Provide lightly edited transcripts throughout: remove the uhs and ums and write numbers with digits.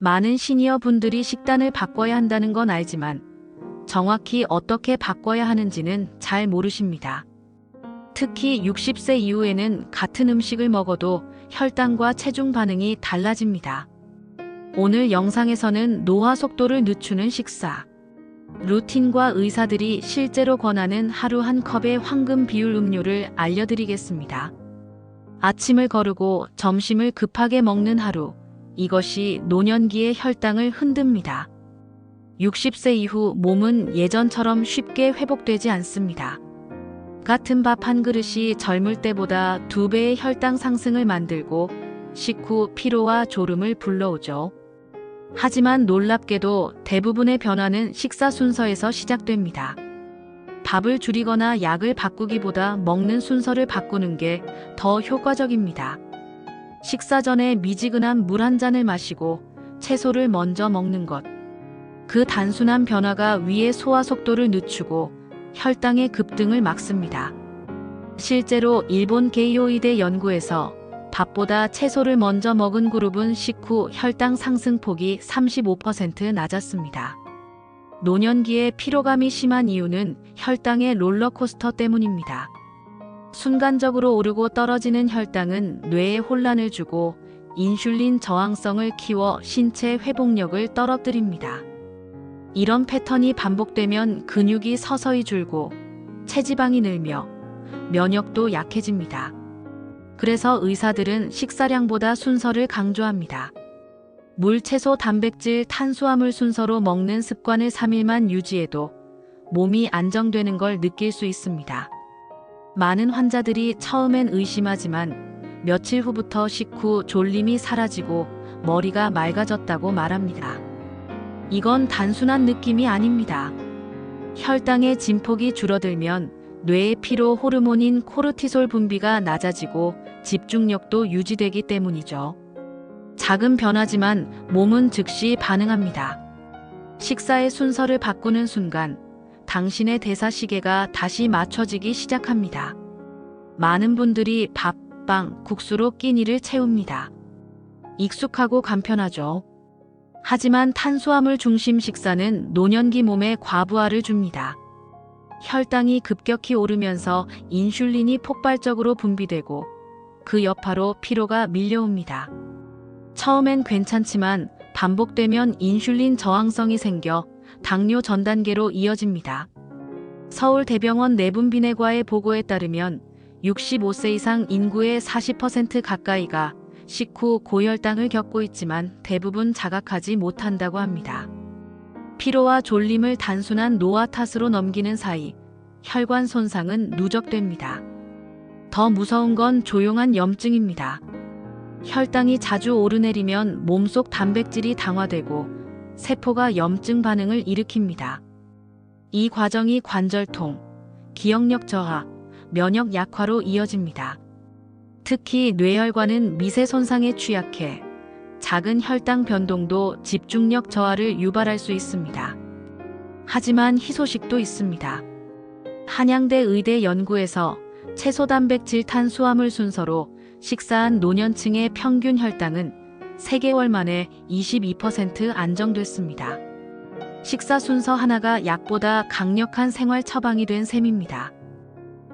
많은 시니어 분들이 식단을 바꿔야 한다는 건 알지만 정확히 어떻게 바꿔야 하는지는 잘 모르십니다. 특히 60세 이후에는 같은 음식을 먹어도 혈당과 체중 반응이 달라집니다. 오늘 영상에서는 노화 속도를 늦추는 식사, 루틴과 의사들이 실제로 권하는 하루 한 컵의 황금 비율 음료를 알려드리겠습니다. 아침을 거르고 점심을 급하게 먹는 하루, 이것이 노년기의 혈당을 흔듭니다. 60세 이후 몸은 예전처럼 쉽게 회복되지 않습니다. 같은 밥 한 그릇이 젊을 때보다 2배의 혈당 상승을 만들고 식후 피로와 졸음을 불러오죠. 하지만 놀랍게도 대부분의 변화는 식사 순서에서 시작됩니다. 밥을 줄이거나 약을 바꾸기보다 먹는 순서를 바꾸는 게 더 효과적입니다. 식사 전에 미지근한 물 한 잔을 마시고 채소를 먼저 먹는 것. 그 단순한 변화가 위의 소화 속도를 늦추고 혈당의 급등을 막습니다. 실제로 일본 게이오 의대 연구에서 밥보다 채소를 먼저 먹은 그룹은 식후 혈당 상승폭이 35% 낮았습니다. 노년기에 피로감이 심한 이유는 혈당의 롤러코스터 때문입니다. 순간적으로 오르고 떨어지는 혈당은 뇌에 혼란을 주고 인슐린 저항성을 키워 신체 회복력을 떨어뜨립니다. 이런 패턴이 반복되면 근육이 서서히 줄고 체지방이 늘며 면역도 약해집니다. 그래서 의사들은 식사량보다 순서를 강조합니다. 물, 채소, 단백질, 탄수화물 순서로 먹는 습관을 3일만 유지해도 몸이 안정되는 걸 느낄 수 있습니다. 많은 환자들이 처음엔 의심하지만 며칠 후부터 식후 졸림이 사라지고 머리가 맑아졌다고 말합니다. 이건 단순한 느낌이 아닙니다. 혈당의 진폭이 줄어들면 뇌의 피로 호르몬인 코르티솔 분비가 낮아지고 집중력도 유지되기 때문이죠. 작은 변화지만 몸은 즉시 반응합니다. 식사의 순서를 바꾸는 순간 당신의 대사 시계가 다시 맞춰지기 시작합니다. 많은 분들이 밥, 빵, 국수로 끼니를 채웁니다. 익숙하고 간편하죠. 하지만 탄수화물 중심 식사는 노년기 몸에 과부하를 줍니다. 혈당이 급격히 오르면서 인슐린이 폭발적으로 분비되고 그 여파로 피로가 밀려옵니다. 처음엔 괜찮지만 반복되면 인슐린 저항성이 생겨 당뇨 전 단계로 이어집니다. 서울대병원 내분비내과의 보고에 따르면 65세 이상 인구의 40% 가까이가 식후 고혈당을 겪고 있지만 대부분 자각하지 못한다고 합니다. 피로와 졸림을 단순한 노화 탓으로 넘기는 사이 혈관 손상은 누적됩니다. 더 무서운 건 조용한 염증입니다. 혈당이 자주 오르내리면 몸속 단백질이 당화되고 세포가 염증 반응을 일으킵니다. 이 과정이 관절통, 기억력 저하, 면역 약화로 이어집니다. 특히 뇌혈관은 미세 손상에 취약해 작은 혈당 변동도 집중력 저하를 유발할 수 있습니다. 하지만 희소식도 있습니다. 한양대 의대 연구에서 채소, 단백질, 탄수화물 순서로 식사한 노년층의 평균 혈당은 3개월 만에 22% 안정됐습니다. 식사 순서 하나가 약보다 강력한 생활 처방이 된 셈입니다.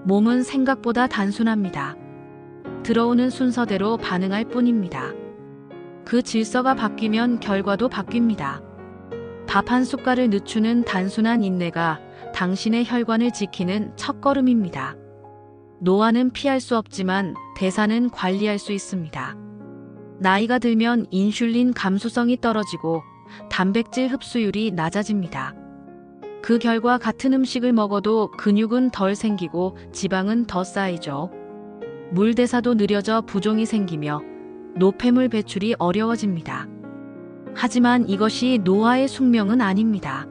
몸은 생각보다 단순합니다. 들어오는 순서대로 반응할 뿐입니다. 그 질서가 바뀌면 결과도 바뀝니다. 밥 한 숟갈을 늦추는 단순한 인내가 당신의 혈관을 지키는 첫걸음입니다. 노화는 피할 수 없지만 대사는 관리할 수 있습니다. 나이가 들면 인슐린 감수성이 떨어지고 단백질 흡수율이 낮아집니다. 그 결과 같은 음식을 먹어도 근육은 덜 생기고 지방은 더 쌓이죠. 물 대사도 느려져 부종이 생기며 노폐물 배출이 어려워집니다. 하지만 이것이 노화의 숙명은 아닙니다.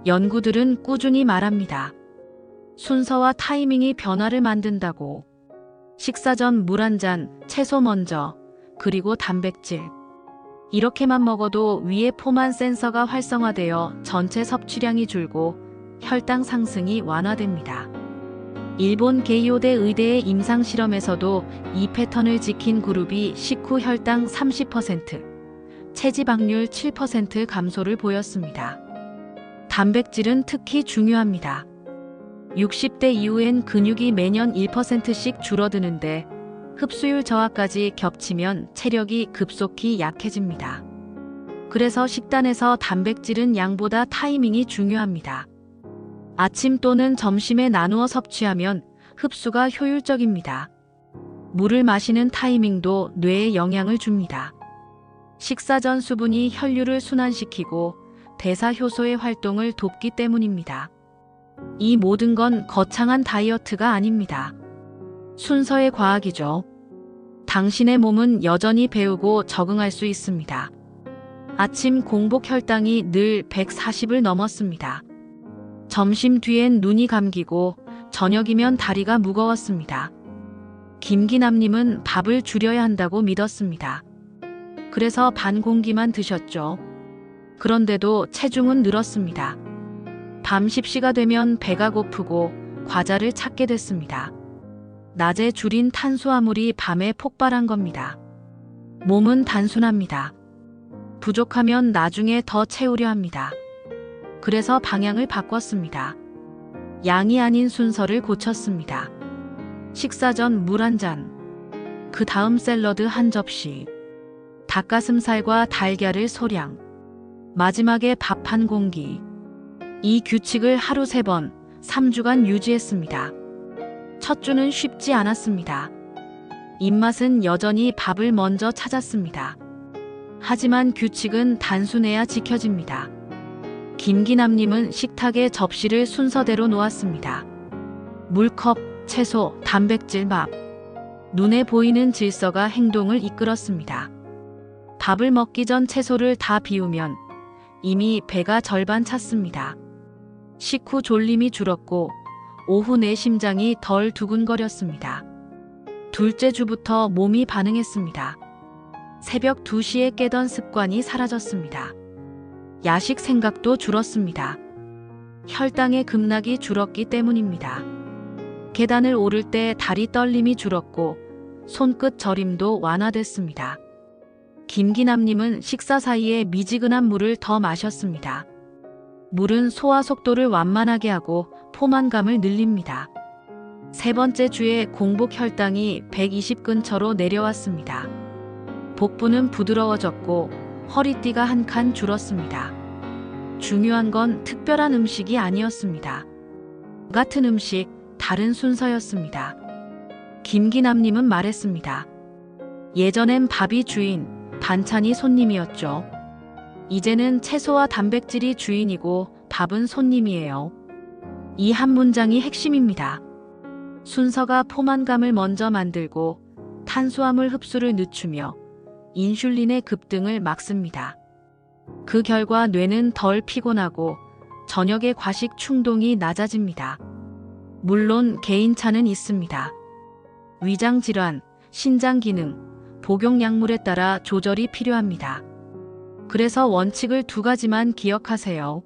연구들은 꾸준히 말합니다. 순서와 타이밍이 변화를 만든다고. 식사 전 물 한 잔, 채소 먼저, 그리고 단백질. 이렇게만 먹어도 위의 포만 센서가 활성화되어 전체 섭취량이 줄고 혈당 상승이 완화됩니다. 일본 게이오대 의대의 임상실험에서도 이 패턴을 지킨 그룹이 식후 혈당 30%, 체지방률 7% 감소를 보였습니다. 단백질은 특히 중요합니다. 60대 이후엔 근육이 매년 1%씩 줄어드는데 흡수율 저하까지 겹치면 체력이 급속히 약해집니다. 그래서 식단에서 단백질은 양보다 타이밍이 중요합니다. 아침 또는 점심에 나누어 섭취하면 흡수가 효율적입니다. 물을 마시는 타이밍도 뇌에 영향을 줍니다. 식사 전 수분이 혈류를 순환시키고 대사 효소의 활동을 돕기 때문입니다. 이 모든 건 거창한 다이어트가 아닙니다. 순서의 과학이죠. 당신의 몸은 여전히 배우고 적응할 수 있습니다. 아침 공복 혈당이 늘 140을 넘었습니다. 점심 뒤엔 눈이 감기고 저녁이면 다리가 무거웠습니다. 김기남님은 밥을 줄여야 한다고 믿었습니다. 그래서 반 공기만 드셨죠. 그런데도 체중은 늘었습니다. 밤 10시가 되면 배가 고프고 과자를 찾게 됐습니다. 낮에 줄인 탄수화물이 밤에 폭발한 겁니다. 몸은 단순합니다. 부족하면 나중에 더 채우려 합니다. 그래서 방향을 바꿨습니다. 양이 아닌 순서를 고쳤습니다. 식사 전 물 한 잔, 그 다음 샐러드 한 접시, 닭가슴살과 달걀을 소량, 마지막에 밥 한 공기. 이 규칙을 하루 3번, 3주간 유지했습니다. 첫 주는 쉽지 않았습니다. 입맛은 여전히 밥을 먼저 찾았습니다. 하지만 규칙은 단순해야 지켜집니다. 김기남님은 식탁에 접시를 순서대로 놓았습니다. 물컵, 채소, 단백질, 밥. 눈에 보이는 질서가 행동을 이끌었습니다. 밥을 먹기 전 채소를 다 비우면 이미 배가 절반 찼습니다. 식후 졸림이 줄었고 오후 내 심장이 덜 두근거렸습니다. 둘째 주부터 몸이 반응했습니다. 새벽 2시에 깨던 습관이 사라졌습니다. 야식 생각도 줄었습니다. 혈당의 급락이 줄었기 때문입니다. 계단을 오를 때 다리 떨림이 줄었고 손끝 저림도 완화됐습니다. 김기남님은 식사 사이에 미지근한 물을 더 마셨습니다. 물은 소화 속도를 완만하게 하고 포만감을 늘립니다. 세 번째 주에 공복 혈당이 120 근처로 내려왔습니다. 복부는 부드러워졌고 허리띠가 한 칸 줄었습니다. 중요한 건 특별한 음식이 아니었습니다. 같은 음식, 다른 순서였습니다. 김기남님은 말했습니다. 예전엔 밥이 주인, 반찬이 손님이었죠. 이제는 채소와 단백질이 주인이고 밥은 손님이에요. 이 한 문장이 핵심입니다. 순서가 포만감을 먼저 만들고 탄수화물 흡수를 늦추며 인슐린의 급등을 막습니다. 그 결과 뇌는 덜 피곤하고 저녁의 과식 충동이 낮아집니다. 물론 개인차는 있습니다. 위장 질환, 신장 기능, 복용 약물에 따라 조절이 필요합니다. 그래서 원칙을 2가지만 기억하세요.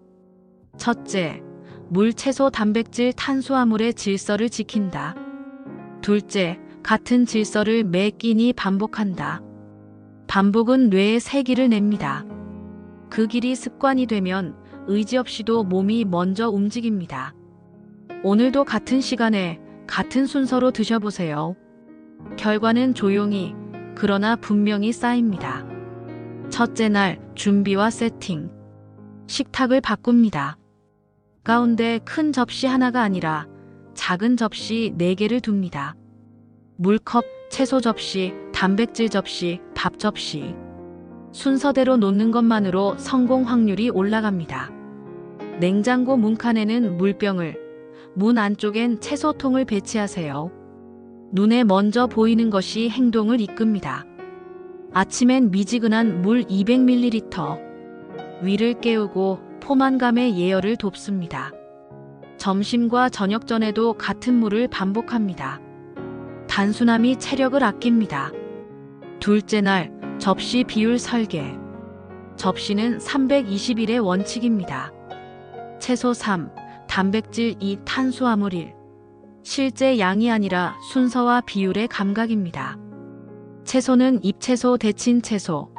첫째, 물, 채소, 단백질, 탄수화물의 질서를 지킨다. 둘째, 같은 질서를 매 끼니 반복한다. 반복은 뇌에 세기를 냅니다. 그 길이 습관이 되면 의지 없이도 몸이 먼저 움직입니다. 오늘도 같은 시간에 같은 순서로 드셔보세요. 결과는 조용히, 그러나 분명히 쌓입니다. 첫째 날 준비와 세팅. 식탁을 바꿉니다. 가운데 큰 접시 하나가 아니라 작은 접시 4개를 둡니다. 물컵, 채소 접시, 단백질 접시, 밥 접시. 순서대로 놓는 것만으로 성공 확률이 올라갑니다. 냉장고 문칸에는 물병을, 문 안쪽엔 채소통을 배치하세요. 눈에 먼저 보이는 것이 행동을 이끕니다. 아침엔 미지근한 물 200ml. 위를 깨우고 포만감의 예열을 돕습니다. 점심과 저녁 전에도 같은 물을 반복합니다. 단순함이 체력을 아낍니다. 둘째 날 접시 비율 설계. 접시는 321의 원칙입니다. 채소 3, 단백질 2, 탄수화물 1. 실제 양이 아니라 순서와 비율의 감각입니다. 채소는 잎채소, 데친 채소,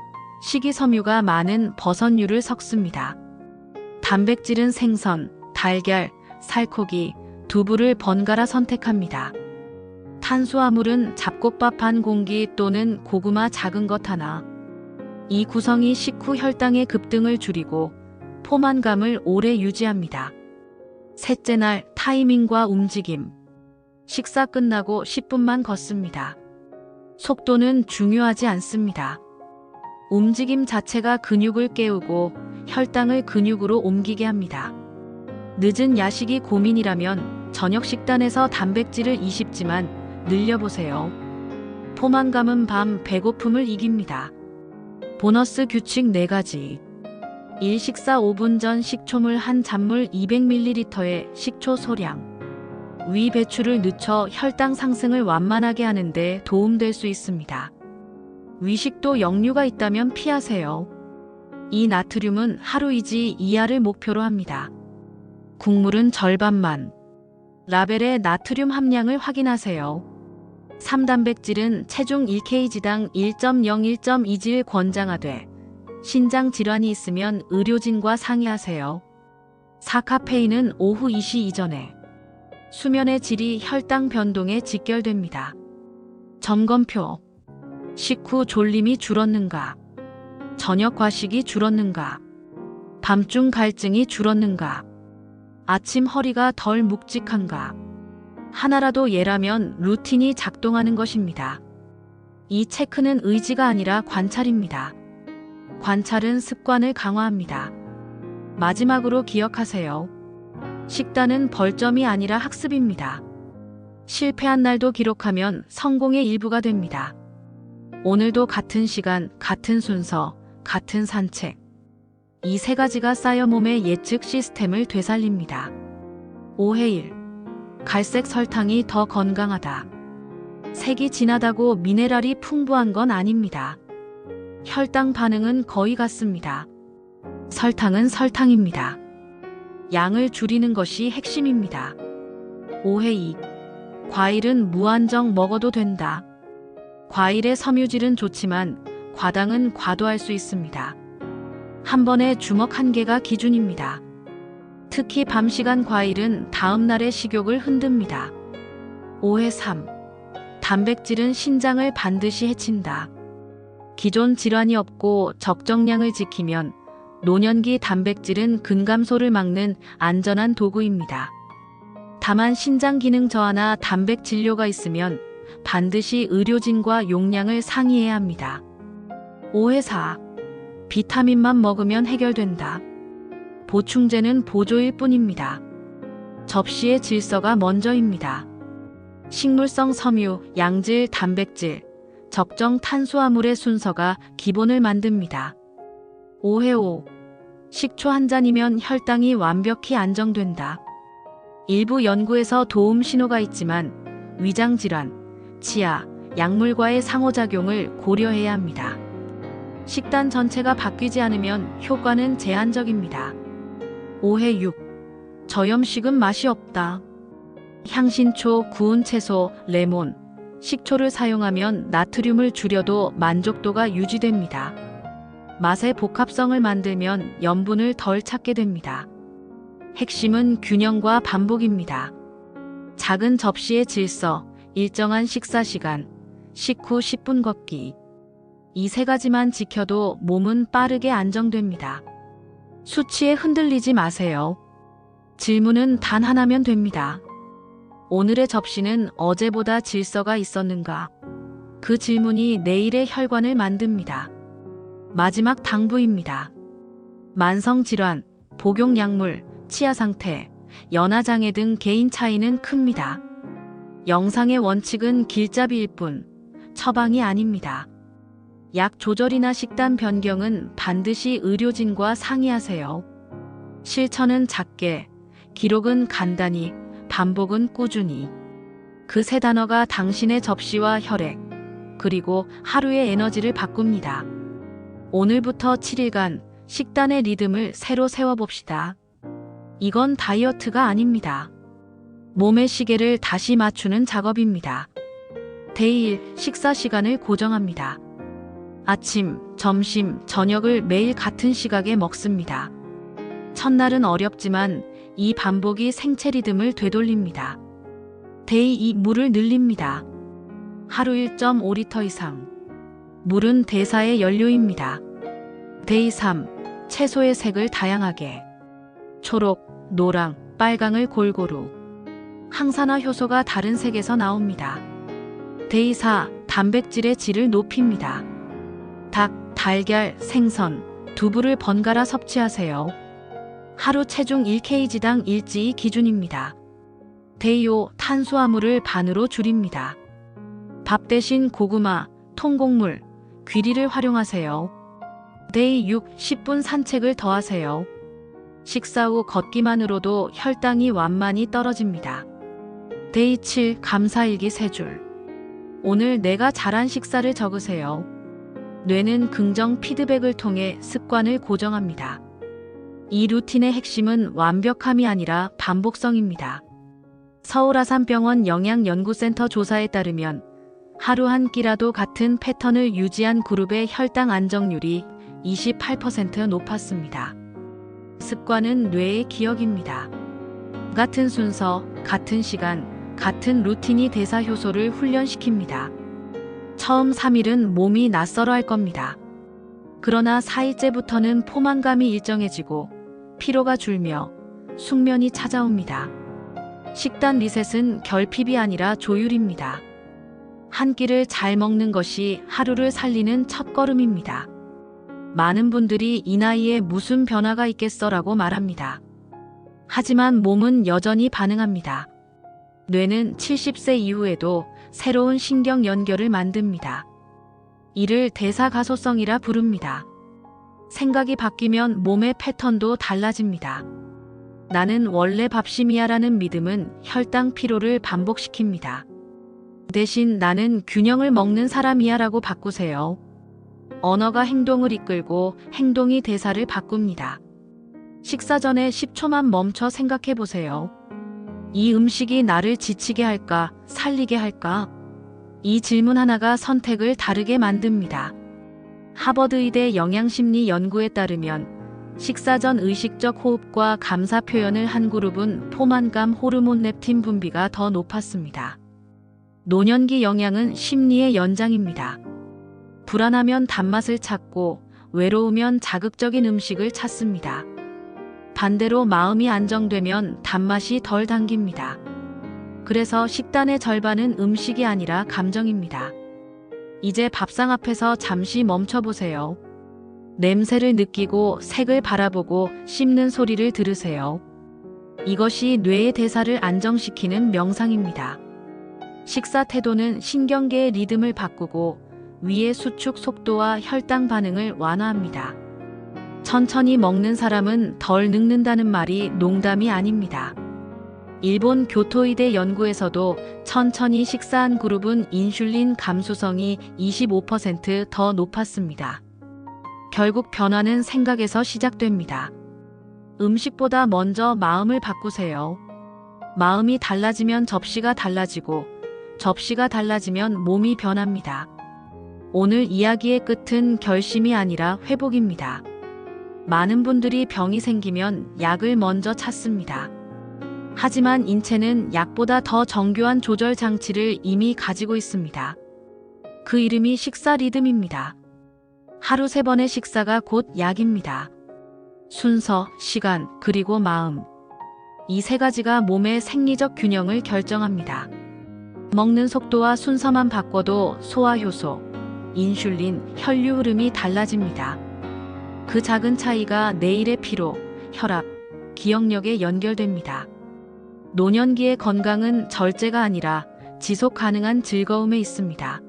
식이섬유가 많은 버섯류를 섞습니다. 단백질은 생선, 달걀, 살코기, 두부를 번갈아 선택합니다. 탄수화물은 잡곡밥 한 공기 또는 고구마 작은 것 하나. 이 구성이 식후 혈당의 급등을 줄이고 포만감을 오래 유지합니다. 셋째 날 타이밍과 움직임. 식사 끝나고 10분만 걷습니다. 속도는 중요하지 않습니다. 움직임 자체가 근육을 깨우고 혈당을 근육으로 옮기게 합니다. 늦은 야식이 고민이라면 저녁 식단에서 단백질을 20g만 늘려보세요. 포만감은 밤 배고픔을 이깁니다. 보너스 규칙 4가지. 1. 식사 5분 전 식초물 한 잔물 200ml의 식초 소량. 위 배출을 늦춰 혈당 상승을 완만하게 하는데 도움될 수 있습니다. 위식도 역류가 있다면 피하세요. 이 나트륨은 하루 2지 이하를 목표로 합니다. 국물은 절반만. 라벨의 나트륨 함량을 확인하세요. 3. 단백질은 체중 1kg당 1.0-1.2질 권장하되 신장 질환이 있으면 의료진과 상의하세요. 4. 카페인은 오후 2시 이전에. 수면의 질이 혈당 변동에 직결됩니다. 점검표. 식후 졸림이 줄었는가? 저녁 과식이 줄었는가? 밤중 갈증이 줄었는가? 아침 허리가 덜 묵직한가? 하나라도 예라면 루틴이 작동하는 것입니다. 이 체크는 의지가 아니라 관찰입니다. 관찰은 습관을 강화합니다. 마지막으로 기억하세요. 식단은 벌점이 아니라 학습입니다. 실패한 날도 기록하면 성공의 일부가 됩니다. 오늘도 같은 시간, 같은 순서, 같은 산책. 이 3가지가 쌓여 몸의 예측 시스템을 되살립니다. 5회 1. 갈색 설탕이 더 건강하다. 색이 진하다고 미네랄이 풍부한 건 아닙니다. 혈당 반응은 거의 같습니다. 설탕은 설탕입니다. 양을 줄이는 것이 핵심입니다. 5회 2. 과일은 무한정 먹어도 된다. 과일의 섬유질은 좋지만 과당은 과도할 수 있습니다. 한 번에 주먹 1개가 기준입니다. 특히 밤 시간 과일은 다음 날의 식욕을 흔듭니다. 5회 3. 단백질은 신장을 반드시 해친다. 기존 질환이 없고 적정량을 지키면 노년기 단백질은 근감소를 막는 안전한 도구입니다. 다만 신장 기능 저하나 단백 진료가 있으면 반드시 의료진과 용량을 상의해야 합니다. 5회 4. 비타민만 먹으면 해결된다. 보충제는 보조일 뿐입니다. 접시의 질서가 먼저입니다. 식물성 섬유, 양질, 단백질, 적정 탄수화물의 순서가 기본을 만듭니다. 5회 5. 식초 한 잔이면 혈당이 완벽히 안정된다. 일부 연구에서 도움 신호가 있지만 위장 질환, 치아, 약물과의 상호작용을 고려해야 합니다. 식단 전체가 바뀌지 않으면 효과는 제한적입니다. 5회 6. 저염식은 맛이 없다. 향신초, 구운 채소, 레몬, 식초를 사용하면 나트륨을 줄여도 만족도가 유지됩니다. 맛의 복합성을 만들면 염분을 덜 찾게 됩니다. 핵심은 균형과 반복입니다. 작은 접시의 질서, 일정한 식사 시간, 식후 10분 걷기. 이 3가지만 지켜도 몸은 빠르게 안정됩니다. 수치에 흔들리지 마세요. 질문은 단 하나면 됩니다. 오늘의 접시는 어제보다 질서가 있었는가? 그 질문이 내일의 혈관을 만듭니다. 마지막 당부입니다. 만성질환, 복용약물, 치아 상태, 연하장애 등 개인 차이는 큽니다. 영상의 원칙은 길잡이일 뿐, 처방이 아닙니다. 약 조절이나 식단 변경은 반드시 의료진과 상의하세요. 실천은 작게, 기록은 간단히, 반복은 꾸준히. 그 3단어가 당신의 접시와 혈액, 그리고 하루의 에너지를 바꿉니다. 오늘부터 7일간 식단의 리듬을 새로 세워봅시다. 이건 다이어트가 아닙니다. 몸의 시계를 다시 맞추는 작업입니다. 데이 1. 식사 시간을 고정합니다. 아침, 점심, 저녁을 매일 같은 시각에 먹습니다. 첫날은 어렵지만 이 반복이 생체 리듬을 되돌립니다. 데이 2 물을 늘립니다. 하루 1.5리터 이상. 물은 대사의 연료입니다. 데이 3 채소의 색을 다양하게. 초록, 노랑, 빨강을 골고루. 항산화 효소가 다른 색에서 나옵니다. 데이 4 단백질의 질을 높입니다. 닭, 달걀, 생선, 두부를 번갈아 섭취하세요. 하루 체중 1kg당 일지이 기준입니다. 데이 5 탄수화물을 반으로 줄입니다. 밥 대신 고구마, 통곡물, 귀리를 활용하세요. 데이 6 10분 산책을 더하세요. 식사 후 걷기만으로도 혈당이 완만히 떨어집니다. 데이 7 감사일기 3줄. 오늘 내가 잘한 식사를 적으세요. 뇌는 긍정 피드백을 통해 습관을 고정합니다. 이 루틴의 핵심은 완벽함이 아니라 반복성입니다. 서울아산병원 영양연구센터 조사에 따르면 하루 한 끼라도 같은 패턴을 유지한 그룹의 혈당 안정률이 28% 높았습니다. 습관은 뇌의 기억입니다. 같은 순서, 같은 시간, 같은 루틴이 대사 효소를 훈련시킵니다. 처음 3일은 몸이 낯설어 할 겁니다. 그러나 4일째부터는 포만감이 일정해지고 피로가 줄며 숙면이 찾아옵니다. 식단 리셋은 결핍이 아니라 조율입니다. 한 끼를 잘 먹는 것이 하루를 살리는 첫걸음입니다. 많은 분들이 이 나이에 무슨 변화가 있겠어라고 말합니다. 하지만 몸은 여전히 반응합니다. 뇌는 70세 이후에도 새로운 신경 연결을 만듭니다. 이를 대사가소성이라 부릅니다. 생각이 바뀌면 몸의 패턴도 달라집니다. 나는 원래 밥심이야라는 믿음은 혈당 피로를 반복시킵니다. 대신 나는 균형을 먹는 사람이야라고 바꾸세요. 언어가 행동을 이끌고 행동이 대사를 바꿉니다. 식사 전에 10초만 멈춰 생각해 보세요. 이 음식이 나를 지치게 할까, 살리게 할까? 이 질문 하나가 선택을 다르게 만듭니다. 하버드의대 영양심리 연구에 따르면 식사 전 의식적 호흡과 감사 표현을 한 그룹은 포만감 호르몬 렙틴 분비가 더 높았습니다. 노년기 영양은 심리의 연장입니다. 불안하면 단맛을 찾고 외로우면 자극적인 음식을 찾습니다. 반대로 마음이 안정되면 단맛이 덜 당깁니다. 그래서 식단의 절반은 음식이 아니라 감정입니다. 이제 밥상 앞에서 잠시 멈춰보세요. 냄새를 느끼고 색을 바라보고 씹는 소리를 들으세요. 이것이 뇌의 대사를 안정시키는 명상입니다. 식사 태도는 신경계의 리듬을 바꾸고 위의 수축 속도와 혈당 반응을 완화합니다. 천천히 먹는 사람은 덜 늙는다는 말이 농담이 아닙니다. 일본 교토의대 연구에서도 천천히 식사한 그룹은 인슐린 감수성이 25% 더 높았습니다. 결국 변화는 생각에서 시작됩니다. 음식보다 먼저 마음을 바꾸세요. 마음이 달라지면 접시가 달라지고 접시가 달라지면 몸이 변합니다. 오늘 이야기의 끝은 결심이 아니라 회복입니다. 많은 분들이 병이 생기면 약을 먼저 찾습니다. 하지만 인체는 약보다 더 정교한 조절 장치를 이미 가지고 있습니다. 그 이름이 식사 리듬입니다. 하루 3번의 식사가 곧 약입니다. 순서, 시간, 그리고 마음. 이 3가지가 몸의 생리적 균형을 결정합니다. 먹는 속도와 순서만 바꿔도 소화효소, 인슐린, 혈류 흐름이 달라집니다. 그 작은 차이가 내일의 피로, 혈압, 기억력에 연결됩니다. 노년기의 건강은 절제가 아니라 지속 가능한 즐거움에 있습니다.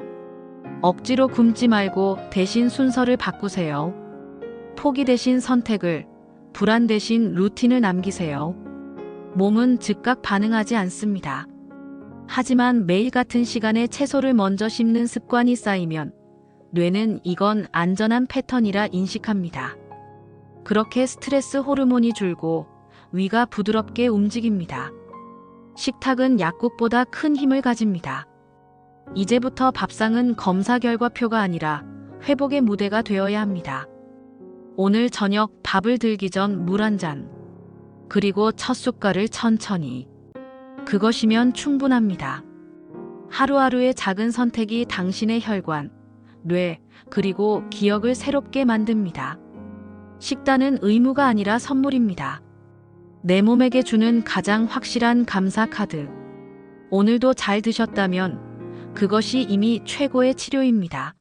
억지로 굶지 말고 대신 순서를 바꾸세요. 포기 대신 선택을, 불안 대신 루틴을 남기세요. 몸은 즉각 반응하지 않습니다. 하지만 매일 같은 시간에 채소를 먼저 씹는 습관이 쌓이면 뇌는 이건 안전한 패턴이라 인식합니다. 그렇게 스트레스 호르몬이 줄고 위가 부드럽게 움직입니다. 식탁은 약국보다 큰 힘을 가집니다. 이제부터 밥상은 검사 결과표가 아니라 회복의 무대가 되어야 합니다. 오늘 저녁 밥을 들기 전 물 한 잔, 그리고 첫 숟갈을 천천히. 그것이면 충분합니다. 하루하루의 작은 선택이 당신의 혈관, 뇌, 그리고 기억을 새롭게 만듭니다. 식단은 의무가 아니라 선물입니다. 내 몸에게 주는 가장 확실한 감사 카드. 오늘도 잘 드셨다면 그것이 이미 최고의 치료입니다.